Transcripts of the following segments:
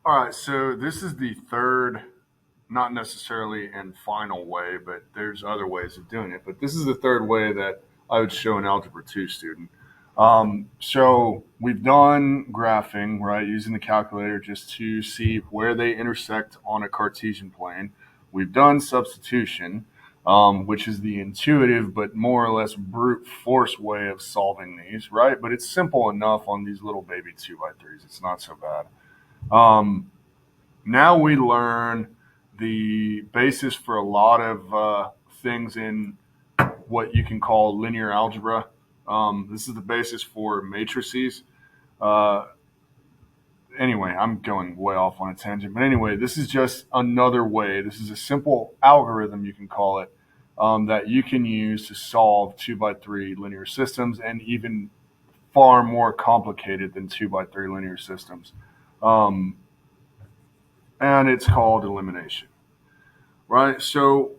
All right, so this is the third, not necessarily and final way, but there's other ways of doing it. But this is the third way that I would show an Algebra 2 student. So we've done graphing, right, using the calculator just to see where they intersect on a Cartesian plane. We've done substitution, which is the intuitive but more or less brute force way of solving these, right? But it's simple enough on these little baby 2x3s. It's not so bad. Um, Now we learn the basis for a lot of things in what you can call linear algebra. This is the basis for matrices. Uh, anyway, I'm going way off on a tangent. But anyway, this is just another way. This is a simple algorithm, you can call it, that you can use to solve 2x3 linear systems and even far more complicated than 2x3 linear systems. Um, and it's called elimination, right? So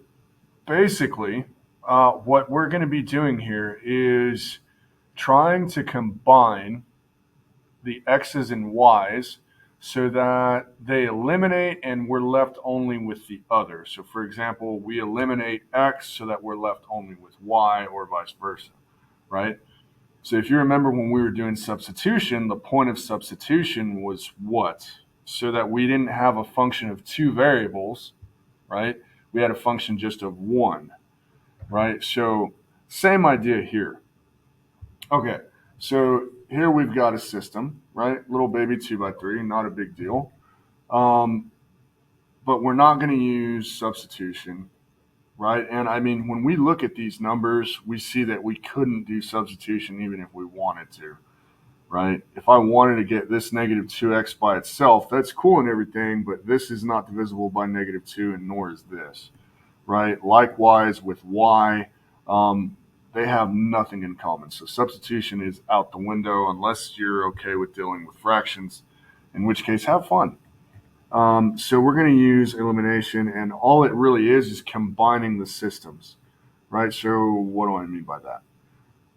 basically, what we're going to be doing here is trying to combine the x's and y's so that they eliminate and we're left only with the other. So, for example, we eliminate x so that we're left only with y or vice versa, right? So, if you remember when we were doing substitution, the point of substitution was what? So that we didn't have a function of two variables, right? We had a function just of one, right? So same idea here. Okay, so here we've got a system, right? Little baby 2x3, not a big deal. Um, but we're not going to use substitution, right? And I mean, when we look at these numbers, we see that we couldn't do substitution even if we wanted to, right? If I wanted to get this negative 2x by itself, that's cool and everything, but this is not divisible by negative 2, and nor is this, right? Likewise with y, they have nothing in common. So substitution is out the window unless you're okay with dealing with fractions, in which case, have fun. So we're going to use elimination, and all it really is combining the systems, right? So what do I mean by that?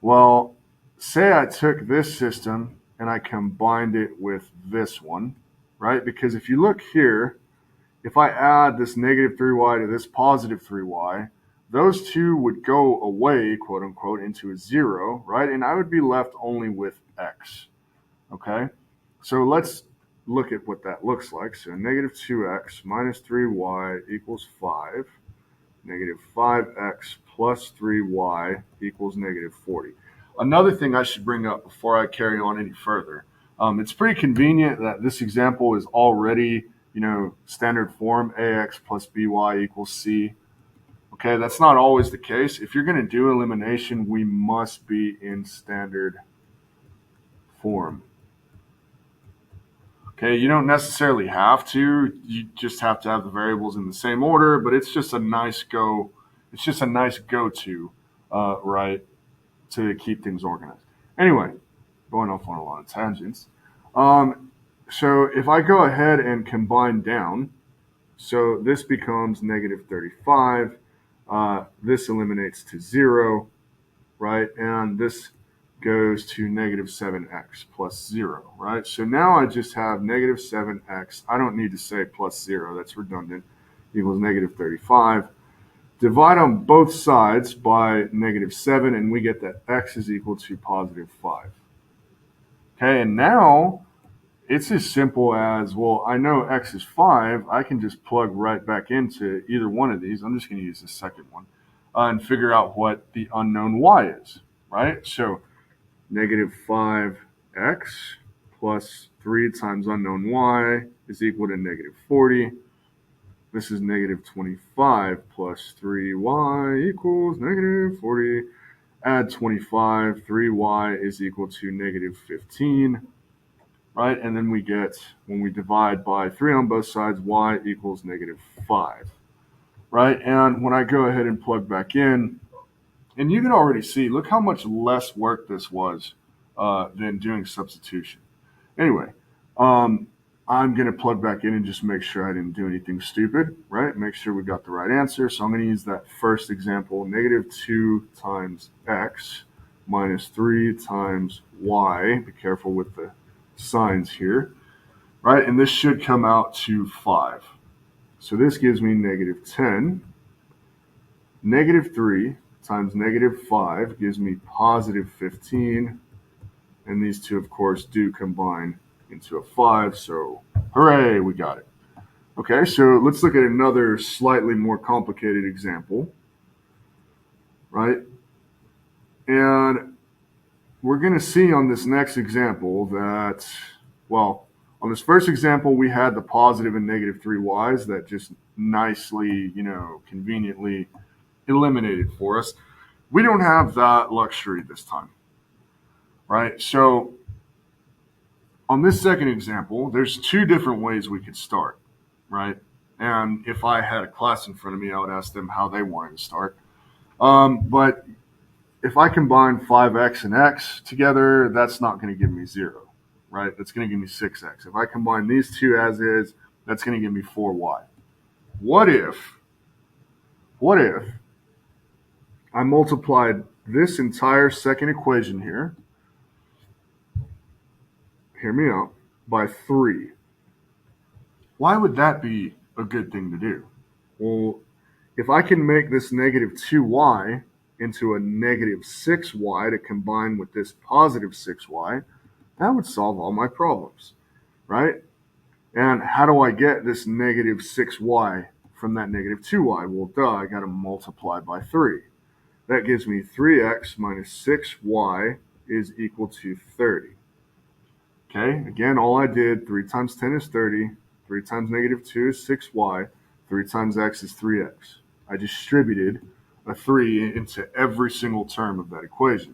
Well, say I took this system and I combined it with this one, right? Because if you look here, if I add this negative 3y to this positive 3y, those two would go away, quote unquote, into a zero, right? And I would be left only with x, okay? So let's look at what that looks like. So negative 2x minus 3y equals 5. Negative 5x plus 3y equals negative 40. Another thing I should bring up before I carry on any further, it's pretty convenient that this example is already, standard form, ax plus by equals c. Okay, that's not always the case. If you're going to do elimination, we must be in standard form. Okay, you don't necessarily have to. You just have to have the variables in the same order, but it's just a nice go. It's just a nice go-to, right, to keep things organized. Anyway, going off on a lot of tangents. So if I go ahead and combine down, so this becomes negative 35. This eliminates to 0, right? And this goes to negative 7x plus 0, right? So now I just have negative 7x. I don't need to say plus 0. That's redundant. Equals negative 35. Divide on both sides by negative 7, and we get that x is equal to positive 5. Okay, and now it's as simple as, well, I know x is 5. I can just plug right back into either one of these. I'm just going to use the second one and figure out what the unknown y is, right? So negative 5x plus 3 times unknown y is equal to negative 40. This is negative 25 plus 3y equals negative 40. Add 25, 3y is equal to negative 15, right? And then we get, when we divide by 3 on both sides, y equals negative 5, right? And when I go ahead and plug back in, and you can already see, look how much less work this was than doing substitution. Anyway, I'm going to plug back in and just make sure I didn't do anything stupid, right? Make sure we got the right answer. So I'm going to use that first example, negative 2 times x minus 3 times y. Be careful with the signs here, right? And this should come out to 5. So this gives me negative 10. Negative 3 times negative 5 gives me positive 15. And these two, of course, do combine into a 5. So hooray, we got it. Okay, so let's look at another slightly more complicated example, right? And we're going to see on this next example that, well, on this first example, we had the positive and negative 3y's that just nicely, conveniently eliminated for us. We don't have that luxury this time, right? So on this second example, there's two different ways we could start, right? And if I had a class in front of me, I would ask them how they wanted to start. But if I combine 5x and x together, that's not going to give me 0, right? That's going to give me 6x. If I combine these two as is, that's going to give me 4y. What if I multiplied this entire second equation here, hear me out, by 3? Why would that be a good thing to do? Well, if I can make this negative 2y into a negative 6y to combine with this positive 6y, that would solve all my problems, right? And how do I get this negative 6y from that negative 2y? Well, I got to multiply by 3. That gives me 3x minus 6y is equal to 30. Okay, again, all I did, 3 times 10 is 30, 3 times negative 2 is 6y, 3 times x is 3x. I distributed a 3 into every single term of that equation.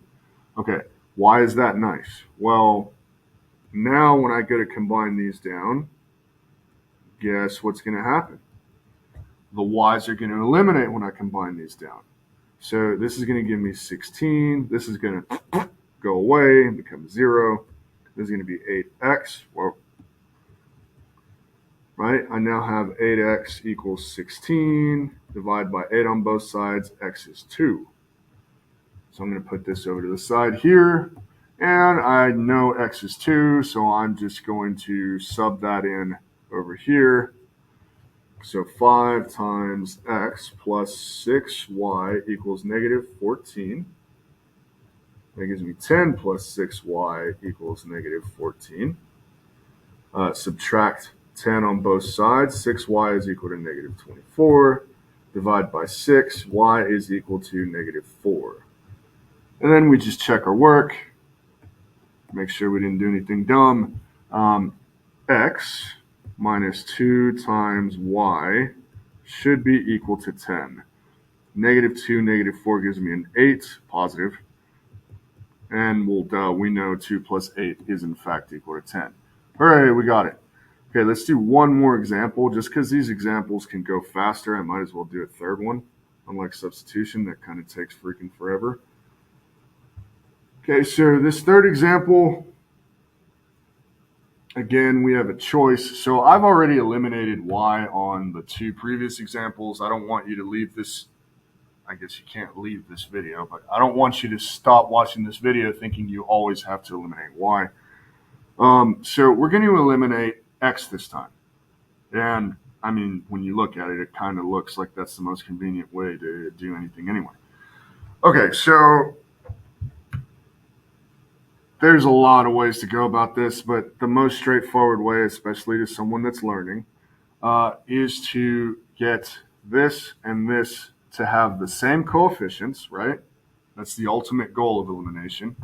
Okay, why is that nice? Well, now when I go to combine these down, guess what's going to happen? The y's are going to eliminate when I combine these down. So this is going to give me 16. This is going to go away and become 0. This is going to be 8x. Well, right? I now have 8x equals 16. Divide by 8 on both sides. X is 2. So I'm going to put this over to the side here. And I know x is 2, so I'm just going to sub that in over here. So 5 times x plus 6y equals negative 14. That gives me 10 plus 6y equals negative 14. Subtract 10 on both sides. 6y is equal to negative 24. Divide by 6. Y is equal to negative 4. And then we just check our work. Make sure we didn't do anything dumb. X minus 2 times y should be equal to 10. Negative 2, negative 4 gives me an 8, positive. And we know 2 plus 8 is in fact equal to 10. Hooray, we got it. Okay, let's do one more example. Just because these examples can go faster, I might as well do a third one. Unlike substitution, that kind of takes freaking forever. Okay, so this third example, again, we have a choice. So I've already eliminated y on the two previous examples. I don't want you to leave this. I guess you can't leave this video, but I don't want you to stop watching this video thinking you always have to eliminate y. So we're going to eliminate x this time. And I mean, when you look at it, it kind of looks like that's the most convenient way to do anything anyway. Okay, so there's a lot of ways to go about this, but the most straightforward way, especially to someone that's learning, is to get this and this to have the same coefficients, right? That's the ultimate goal of elimination.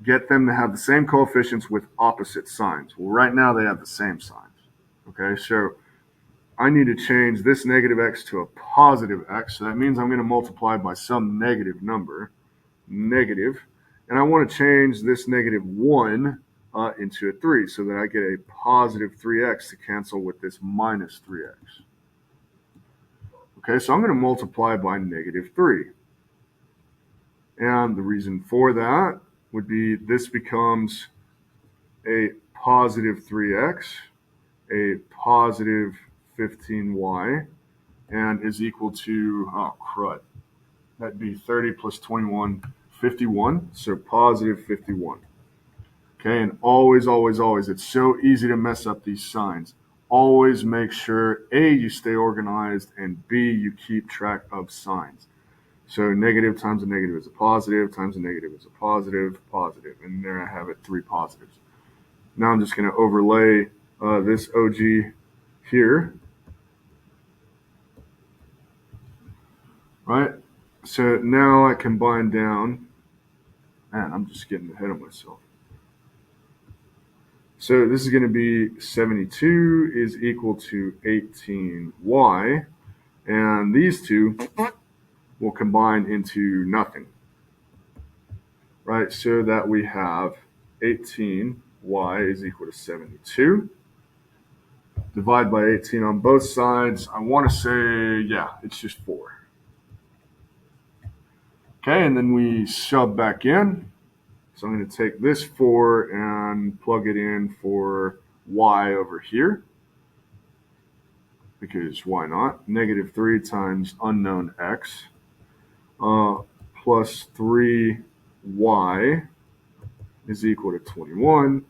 Get them to have the same coefficients with opposite signs. Well, right now they have the same signs. Okay, so I need to change this negative x to a positive x. So that means I'm going to multiply by some negative number, negative. And I want to change this negative 1 into a 3 so that I get a positive 3x to cancel with this minus 3x. Okay, so I'm going to multiply by negative 3. And the reason for that would be this becomes a positive 3x, a positive 15y, and is equal to, oh crud, that'd be 30 plus 21, 51, so positive 51. Okay, and always, always, always, it's so easy to mess up these signs. Always make sure A, you stay organized, and B, you keep track of signs. So negative times a negative is a positive, times a negative is a positive, positive. And there I have it, 3 positives. Now I'm just going to overlay this OG here. Right? So now I combine down. Man, I'm just getting ahead of myself. So this is going to be 72 is equal to 18y. And these two will combine into nothing. Right? So that we have 18y is equal to 72. Divide by 18 on both sides. I want to say, yeah, it's just 4. Okay, and then we sub back in. So I'm going to take this 4 and plug it in for y over here. Because why not? Negative 3 times unknown x plus 3y is equal to 21.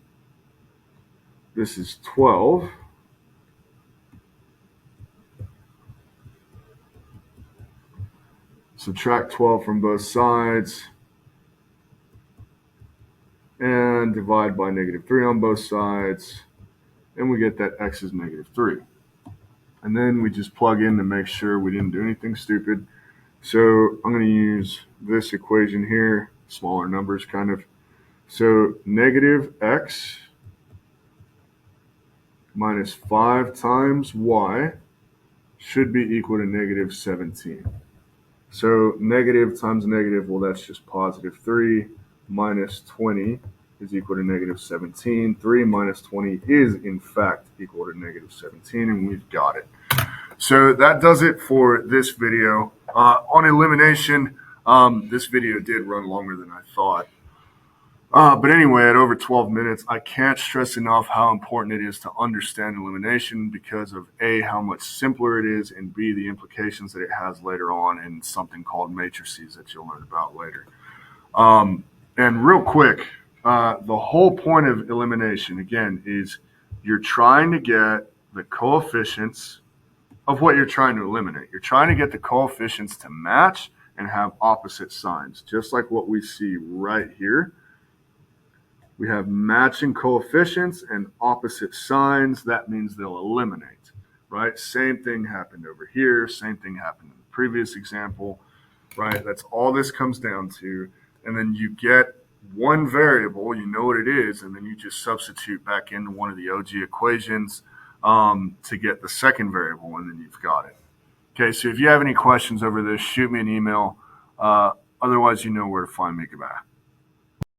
This is 12. Subtract 12 from both sides and divide by negative 3 on both sides, and we get that x is negative 3. And then we just plug in to make sure we didn't do anything stupid. So I'm going to use this equation here, smaller numbers kind of. So negative x minus 5 times y should be equal to negative 17. So negative times negative, well, that's just positive 3 minus 20 is equal to negative 17. 3 minus 20 is, in fact, equal to negative 17, and we've got it. So that does it for this video. On elimination, this video did run longer than I thought. But anyway, at over 12 minutes, I can't stress enough how important it is to understand elimination because of A, how much simpler it is, and B, the implications that it has later on in something called matrices that you'll learn about later. And real quick, the whole point of elimination, again, is you're trying to get the coefficients of what you're trying to eliminate. You're trying to get the coefficients to match and have opposite signs, just like what we see right here. We have matching coefficients and opposite signs. That means they'll eliminate, right? Same thing happened over here. Same thing happened in the previous example, right? That's all this comes down to. And then you get one variable, you know what it is, and then you just substitute back into one of the OG equations to get the second variable, and then you've got it. Okay, so if you have any questions over this, shoot me an email. Otherwise, you know where to find me. Goodbye.